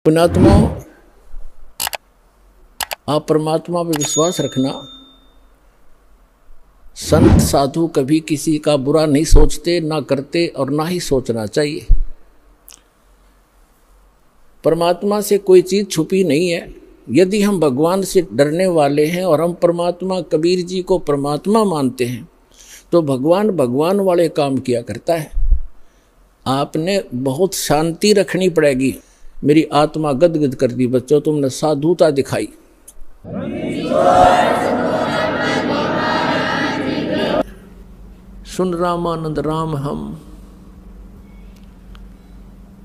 पुण्यात्मा, आप परमात्मा पर विश्वास रखना। संत साधु कभी किसी का बुरा नहीं सोचते, ना करते और ना ही सोचना चाहिए। परमात्मा से कोई चीज छुपी नहीं है। यदि हम भगवान से डरने वाले हैं और हम परमात्मा कबीर जी को परमात्मा मानते हैं तो भगवान भगवान वाले काम किया करता है। आपने बहुत शांति रखनी पड़ेगी। मेरी आत्मा गदगद कर दी बच्चों, तुमने साधुता दिखाई। सुन रामानंद राम हम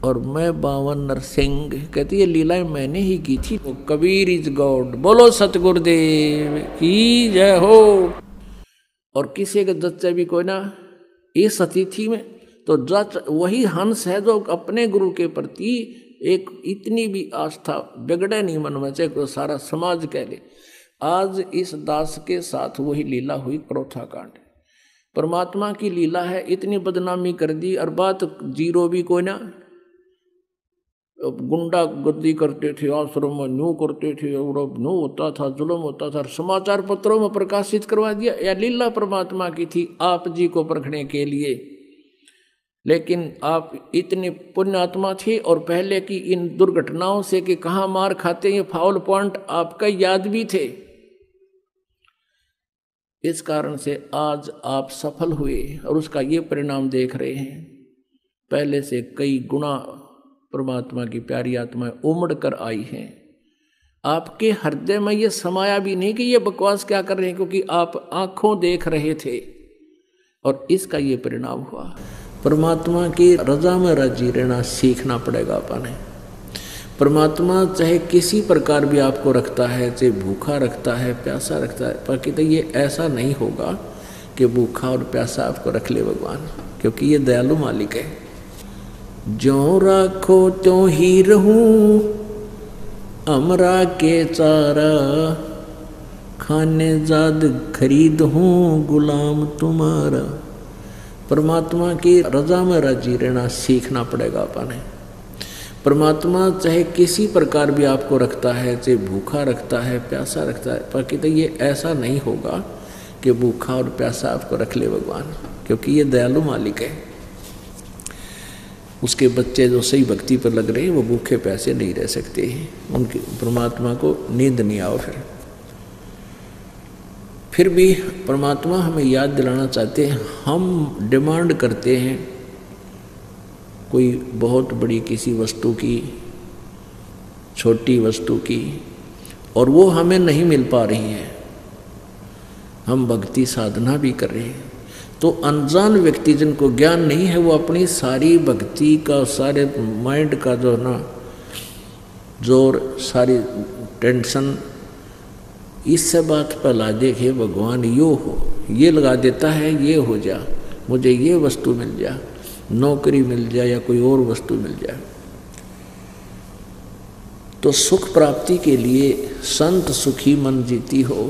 और मैं बावन नरसिंह। कहती है लीलाएं मैंने ही की थी। Kabir is God. बोलो सतगुरुदेव की जय हो। और किसी के जच्चे भी कोई ना इस अतिथि में तो जच वही हंस है जो अपने गुरु के प्रति एक इतनी भी आस्था बिगड़े नहीं मन में, चाहे तो सारा समाज कह ले। आज इस दास के साथ वही लीला हुई, क्रोथा कांड। परमात्मा की लीला है, इतनी बदनामी कर दी और बात जीरो भी कोई ना। गुंडा गर्दी करते थे, आश्रम में न्यू करते थे और न्यू होता था, जुल्म होता था, समाचार पत्रों में प्रकाशित करवा दिया। या लीला परमात्मा की थी आप जी को परखने के लिए। लेकिन आप इतने पुण्यात्मा थे और पहले की इन दुर्घटनाओं से कि कहाँ मार खाते ये फाउल पॉइंट आपका याद भी थे। इस कारण से आज आप सफल हुए और उसका ये परिणाम देख रहे हैं। पहले से कई गुना परमात्मा की प्यारी आत्माएं उमड़ कर आई हैं। आपके हृदय में ये समाया भी नहीं कि ये बकवास क्या कर रहे हैं, क्योंकि आप आंखों देख रहे थे और इसका ये परिणाम हुआ। परमात्मा की रजा में राजी रहना सीखना पड़ेगा अपने। परमात्मा चाहे किसी प्रकार भी आपको रखता है, चाहे भूखा रखता है, प्यासा रखता है, पर तो ये ऐसा नहीं होगा कि भूखा और प्यासा आपको रख ले भगवान, क्योंकि ये दयालु मालिक है। ज्यों राखो त्यों ही रहूं, अमरा के चारा, खाने जाद खरीद हूँ गुलाम तुम्हारा। परमात्मा की रजा में राजी रहना सीखना पड़ेगा अपने। परमात्मा चाहे किसी प्रकार भी आपको रखता है, चाहे भूखा रखता है, प्यासा रखता है, पर तो ये ऐसा नहीं होगा कि भूखा और प्यासा आपको रख ले भगवान, क्योंकि ये दयालु मालिक है। उसके बच्चे जो सही भक्ति पर लग रहे हैं वो भूखे प्यासे नहीं रह सकते हैं, उनकी परमात्मा को नींद नहीं आओ। फिर भी परमात्मा हमें याद दिलाना चाहते हैं। हम डिमांड करते हैं कोई बहुत बड़ी किसी वस्तु की, छोटी वस्तु की, और वो हमें नहीं मिल पा रही है। हम भक्ति साधना भी कर रहे हैं तो अनजान व्यक्ति जिनको ज्ञान नहीं है वो अपनी सारी भक्ति का, सारे माइंड का जो ना जोर, सारी टेंशन इससे बात पर ला देखे भगवान यो हो, ये लगा देता है, ये हो जा, मुझे ये वस्तु मिल जा, नौकरी मिल जाए या कोई और वस्तु मिल जाए। तो सुख प्राप्ति के लिए संत सुखी मन जीती हो।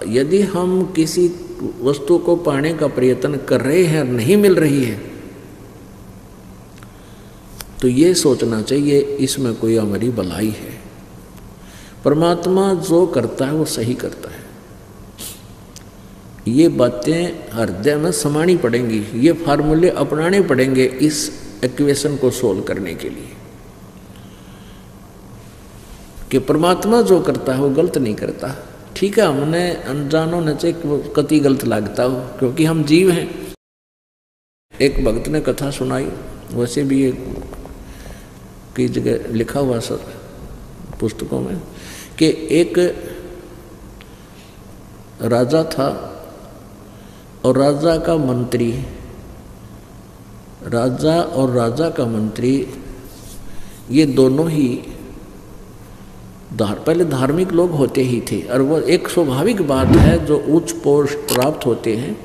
यदि हम किसी वस्तु को पाने का प्रयत्न कर रहे हैं और नहीं मिल रही है तो ये सोचना चाहिए इसमें कोई हमारी भलाई है। परमात्मा जो करता है वो सही करता है। ये बातें हृदय में समानी पड़ेंगी, ये फार्मूले अपनाने पड़ेंगे इस इक्वेशन को सोल्व करने के लिए कि परमात्मा जो करता है वो गलत नहीं करता। ठीक है, हमने अनजानों ने चाहे कति गलत लगता हो, क्योंकि हम जीव हैं। एक भक्त ने कथा सुनाई, वैसे भी ये कई जगह लिखा हुआ सर पुस्तकों में, कि एक राजा था और राजा का मंत्री, राजा और राजा का मंत्री ये दोनों ही पहले धार्मिक लोग होते ही थे। और वो एक स्वाभाविक बात है, जो उच्च पोस्ट प्राप्त होते हैं,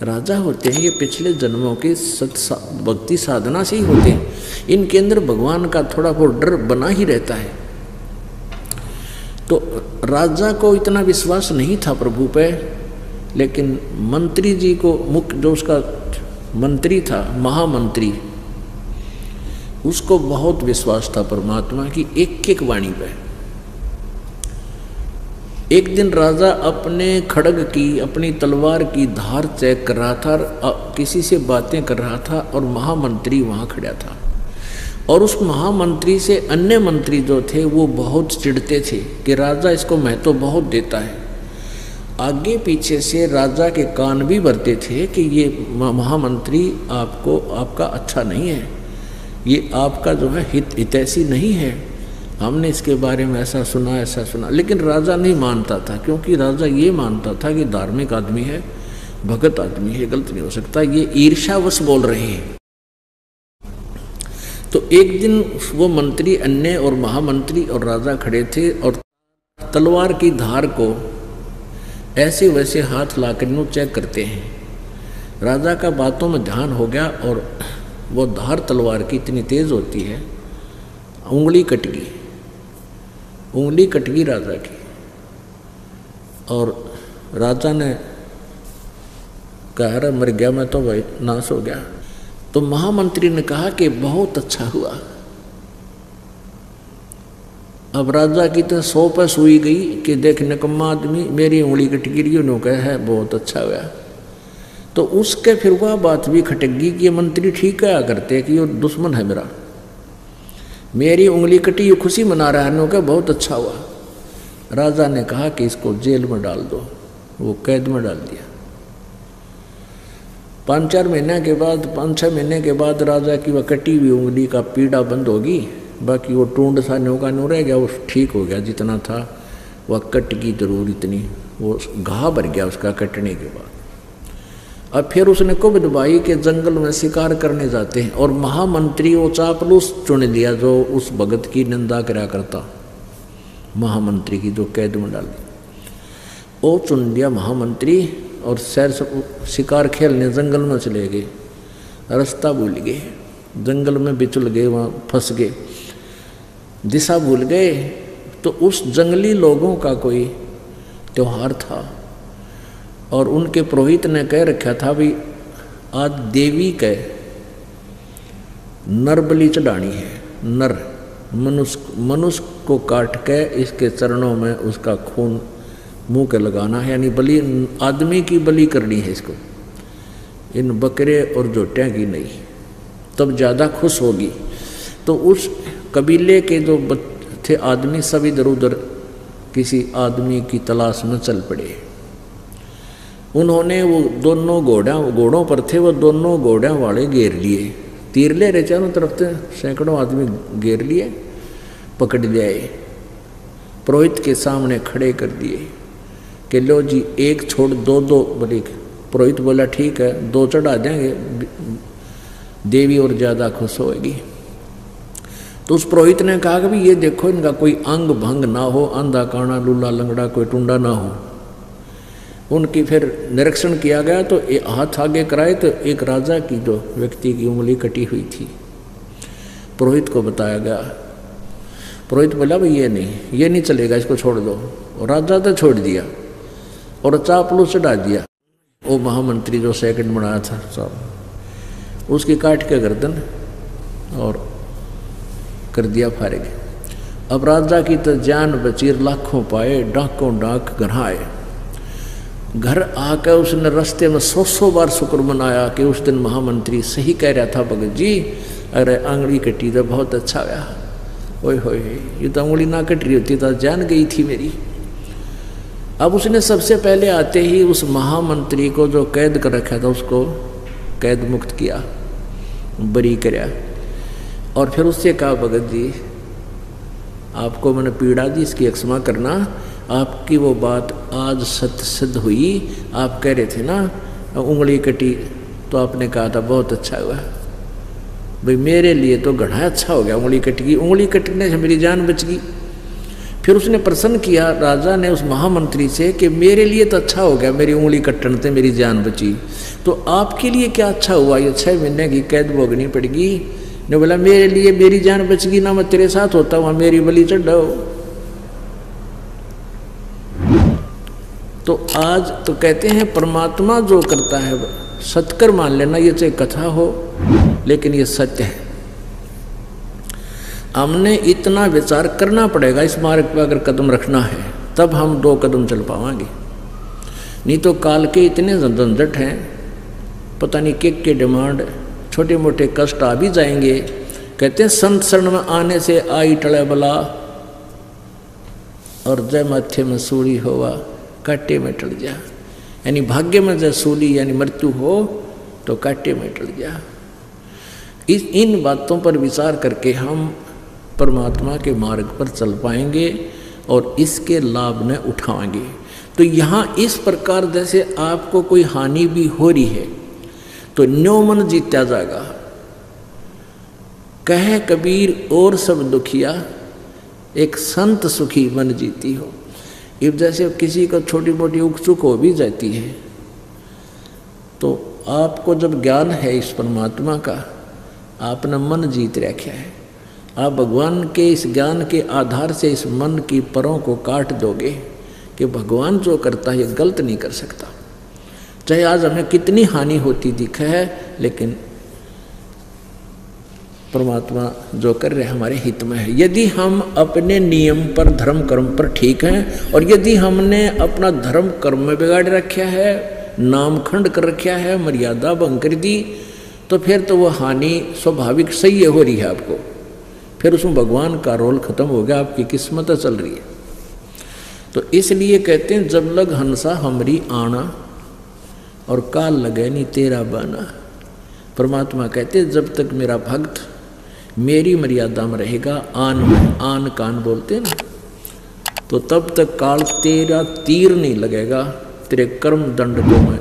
राजा होते हैं, ये पिछले जन्मों के भक्ति साधना से ही होते हैं। इनके अंदर भगवान का थोड़ा बहुत डर बना ही रहता है। तो राजा को इतना विश्वास नहीं था प्रभु पे, लेकिन मंत्री जी को, मुख्य जो उसका मंत्री था, महामंत्री, उसको बहुत विश्वास था परमात्मा की एक एक वाणी पे। एक दिन राजा अपने खड्ग की, अपनी तलवार की धार चेक कर रहा था, किसी से बातें कर रहा था और महामंत्री वहां खड़ा था। और उस महामंत्री से अन्य मंत्री जो थे वो बहुत चिढ़ते थे कि राजा इसको महत्व बहुत देता है। आगे पीछे से राजा के कान भी भरते थे कि ये महामंत्री आपका अच्छा नहीं है, ये आपका जो है हितैषी नहीं है, हमने इसके बारे में ऐसा सुना। लेकिन राजा नहीं मानता था, क्योंकि राजा ये मानता था कि धार्मिक आदमी है, भगत आदमी है, गलत नहीं हो सकता, ये ईर्ष्यावश बोल रहे हैं। तो एक दिन वो मंत्री अन्य और महामंत्री और राजा खड़े थे और तलवार की धार को ऐसे वैसे हाथ लाकर यूं चेक करते हैं। राजा का बातों में ध्यान हो गया और वो धार तलवार की इतनी तेज होती है, उंगली कट गई राजा की। और राजा ने कहा अरे मर गया मैं तो, भाई नाश हो गया। तो महामंत्री ने कहा कि बहुत अच्छा हुआ। अब राजा की तो 100 पे सुई गई कि देख निकम्मा आदमी, मेरी उंगली कट गिरी, उन्होंने कहा है बहुत अच्छा हुआ। तो उसके फिर वह बात भी खटक गई कि ये मंत्री ठीक क्या करते कि ये दुश्मन है मेरी उंगली कटी, ये खुशी मना रहा है, उन्होंने कहा बहुत अच्छा हुआ। राजा ने कहा कि इसको जेल में डाल दो, वो कैद में डाल दिया। 5-6 महीने के बाद राजा की वह कटी हुई उंगली का पीड़ा बंद होगी, बाकी वो टूंड सा न्यू का न्यू रह गया, वो ठीक हो गया जितना था। वह कट की जरूर इतनी, वो घाव भर गया उसका कटने के बाद। अब फिर उसने कुबद भाई के जंगल में शिकार करने जाते हैं और महामंत्री वो चापलूस चुन लिया जो उस भगत की निंदा करा करता, महामंत्री की जो कैद में डाल दी, वो चुन लिया महामंत्री और सैर शिकार खेलने जंगल में चले गए। रास्ता भूल गए, जंगल में बिचुल गए, वहाँ फंस गए, दिशा भूल गए। तो उस जंगली लोगों का कोई त्योहार था और उनके पुरोहित ने कह रखा था भी आज देवी के नर बलि चढ़ानी है। नर मनुष्य को काट के इसके चरणों में उसका खून मुंह के लगाना है, यानी बलि आदमी की बलि करनी है इसको, इन बकरे और जोटियाँ की नहीं, तब ज़्यादा खुश होगी। तो उस कबीले के जो थे आदमी सब इधर उधर किसी आदमी की तलाश में चल पड़े। उन्होंने वो दोनों घोड़ों पर थे, वो दोनों घोड़ों वाले घेर लिए, तीर ले रहे चारों तरफ से, सैकड़ों आदमी घेर लिए, पकड़ ले आए, पुरोहित के सामने खड़े कर दिए कि लो जी एक छोड़ दो बोले। पुरोहित बोला ठीक है 2 चढ़ा देंगे, देवी और ज़्यादा खुश होगी। तो उस पुरोहित ने कहा कि भाई ये देखो इनका कोई अंग भंग ना हो, अंधा काना लूला लंगड़ा कोई टुंडा ना हो। उनकी फिर निरीक्षण किया गया तो हाथ आगे कराए तो एक राजा की जो व्यक्ति की उंगली कटी हुई थी, पुरोहित को बताया गया। पुरोहित बोला भाई ये नहीं चलेगा, इसको छोड़ दो। और राजा तो छोड़ दिया और चापलू चढ़ा दिया। वो महामंत्री जो सेकंड बनाया था साहब, उसकी काट के गर्दन और कर दिया फारिग। अब राजा की तो जान बची, लाखों पाए, डाकों डाक घर आए। घर आकर उसने रास्ते में 100 बार शुक्र मनाया कि उस दिन महामंत्री सही कह रहा था भगत जी, अरे आंगली कटी तो बहुत अच्छा गया, ओए होए ये तो उंगली ना कट रही होती तो जान गई थी मेरी। अब उसने सबसे पहले आते ही उस महामंत्री को जो कैद कर रखा था उसको कैद मुक्त किया, बरी कराया। और फिर उससे कहा भगत जी आपको मैंने पीड़ा दी, इसकी क्षमा करना, आपकी वो बात आज सत्य सिद्ध हुई। आप कह रहे थे ना उंगली कटी, तो आपने कहा था बहुत अच्छा हुआ भाई, मेरे लिए तो घना अच्छा हो गया, उंगली कट गई, उंगली कटने से मेरी जान बच गई। फिर उसने प्रश्न किया राजा ने उस महामंत्री से कि मेरे लिए तो अच्छा हो गया, मेरी उंगली कटने से मेरी जान बची, तो आपके लिए क्या अच्छा हुआ, ये 6 महीने की कैद भोगनी पड़ेगी। ने बोला मेरे लिए मेरी जान बच गई ना, मैं तेरे साथ होता वहाँ मेरी बलि चढ़ाओ। तो आज तो कहते हैं परमात्मा जो करता है सत्कर मान लेना, ये चाहे कथा हो लेकिन ये सत्य है। हमने इतना विचार करना पड़ेगा इस मार्ग पर अगर कदम रखना है, तब हम 2 कदम चल पाएंगे। नहीं तो काल के इतने झंझट हैं, पता नहीं के डिमांड, छोटे मोटे कष्ट आ भी जाएंगे। कहते हैं संत शरण में आने से आई टले बला, और जय माथे में सूली होवा काटे में टल जा। यानी भाग्य में जय सूली यानी मृत्यु हो तो काटे में टल जा। इन बातों पर विचार करके हम परमात्मा के मार्ग पर चल पाएंगे और इसके लाभ न उठाएंगे। तो यहाँ इस प्रकार जैसे आपको कोई हानि भी हो रही है तो न्यो मन जीता जाएगा। कहे कबीर और सब दुखिया, एक संत सुखी मन जीती हो। अब जैसे किसी को छोटी मोटी उकचुक हो भी जाती है, तो आपको जब ज्ञान है इस परमात्मा का, आपने मन जीत रखा है, आप भगवान के इस ज्ञान के आधार से इस मन की परों को काट दोगे कि भगवान जो करता है ये गलत नहीं कर सकता। चाहे आज हमें कितनी हानि होती दिखे है, लेकिन परमात्मा जो कर रहे हमारे हित में है। यदि हम अपने नियम पर धर्म कर्म पर ठीक हैं, और यदि हमने अपना धर्म कर्म में बिगाड़ रखा है, नामखंड कर रखा है, मर्यादा भंग कर दी, तो फिर तो वो हानि स्वाभाविक सही हो रही है आपको। फिर उसमें भगवान का रोल खत्म हो गया, आपकी किस्मत चल रही है। तो इसलिए कहते हैं जब लग हंसा हमरी आना, और काल लगे नहीं तेरा बाना। परमात्मा कहते हैं जब तक मेरा भक्त मेरी मर्यादा में रहेगा, आन कान बोलते ना, तो तब तक काल तेरा तीर नहीं लगेगा, तेरे कर्म दंड को मैं